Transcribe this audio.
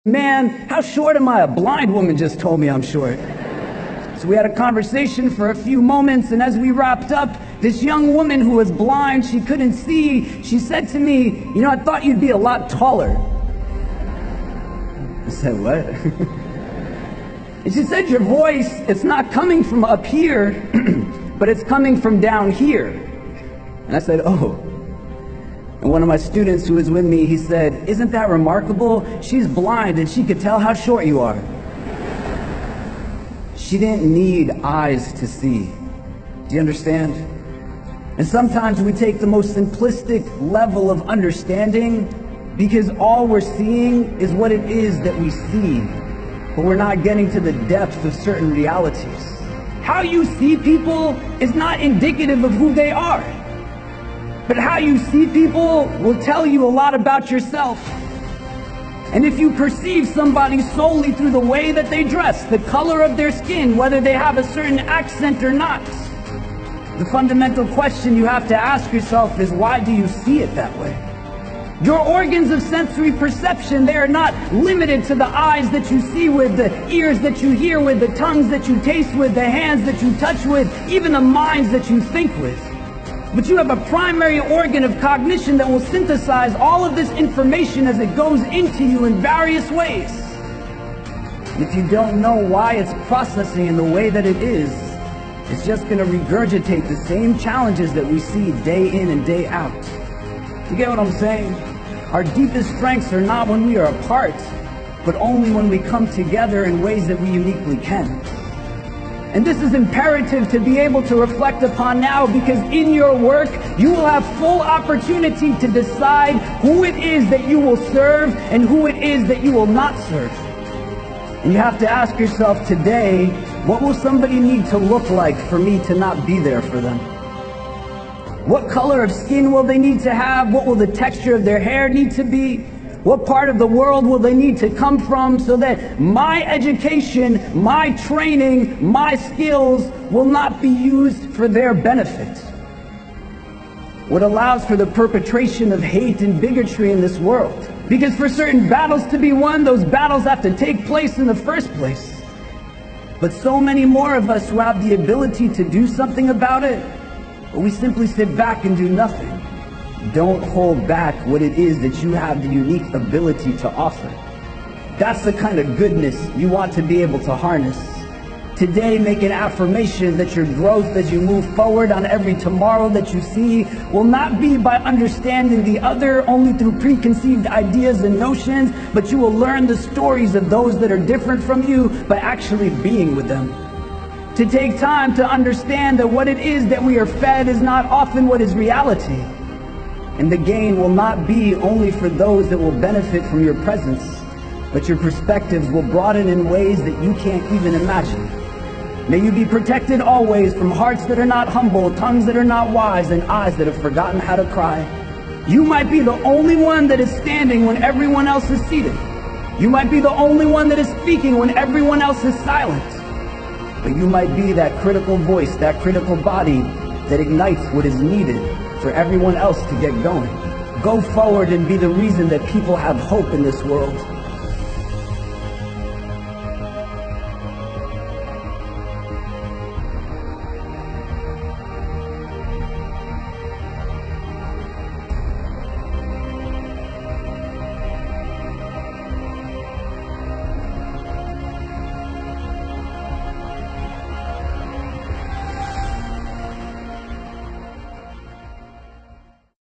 Man, how short am I? A blind woman just told me I'm short. So we had a conversation for a few moments, and as we wrapped up, this young woman who was blind, she couldn't see, she said to me, "You know, I thought you'd be a lot taller." I said, "What?" And she said, "Your voice, it's not coming from up here, but it's coming from down here." And I said, "Oh." And one of my students who was with me, he said, "Isn't that remarkable? She's blind and she could tell how short you are." She didn't need eyes to see. Do you understand? And sometimes we take the most simplistic level of understanding because all we're seeing is what it is that we see, but we're not getting to the depth of certain realities. How you see people is not indicative of who they are. But how you see people will tell you a lot about yourself. And if you perceive somebody solely through the way that they dress, the color of their skin, whether they have a certain accent or not, the fundamental question you have to ask yourself is, why do you see it that way? Your organs of sensory perception, they are not limited to the eyes that you see with, the ears that you hear with, the tongues that you taste with, the hands that you touch with, even the minds that you think with. But you have a primary organ of cognition that will synthesize all of this information as it goes into you in various ways. And if you don't know why it's processing in the way that it is, it's just going to regurgitate the same challenges that we see day in and day out. You get what I'm saying? Our deepest strengths are not when we are apart, but only when we come together in ways that we uniquely can. And this is imperative to be able to reflect upon now, because in your work, you will have full opportunity to decide who it is that you will serve and who it is that you will not serve. And you have to ask yourself today, what will somebody need to look like for me to not be there for them? What color of skin will they need to have? What will the texture of their hair need to be? What part of the world will they need to come from so that my education, my training, my skills will not be used for their benefit? What allows for the perpetration of hate and bigotry in this world? Because for certain battles to be won, those battles have to take place in the first place. But so many more of us who have the ability to do something about it, but we simply sit back and do nothing. Don't hold back what it is that you have the unique ability to offer. That's the kind of goodness you want to be able to harness. Today, make an affirmation that your growth as you move forward on every tomorrow that you see will not be by understanding the other only through preconceived ideas and notions, but you will learn the stories of those that are different from you by actually being with them. To take time to understand that what it is that we are fed is not often what is reality. And the gain will not be only for those that will benefit from your presence, but your perspectives will broaden in ways that you can't even imagine. May you be protected always from hearts that are not humble, tongues that are not wise, and eyes that have forgotten how to cry. You might be the only one that is standing when everyone else is seated. You might be the only one that is speaking when everyone else is silent. But you might be that critical voice, that critical body that ignites what is needed for everyone else to get going. Go forward and be the reason that people have hope in this world.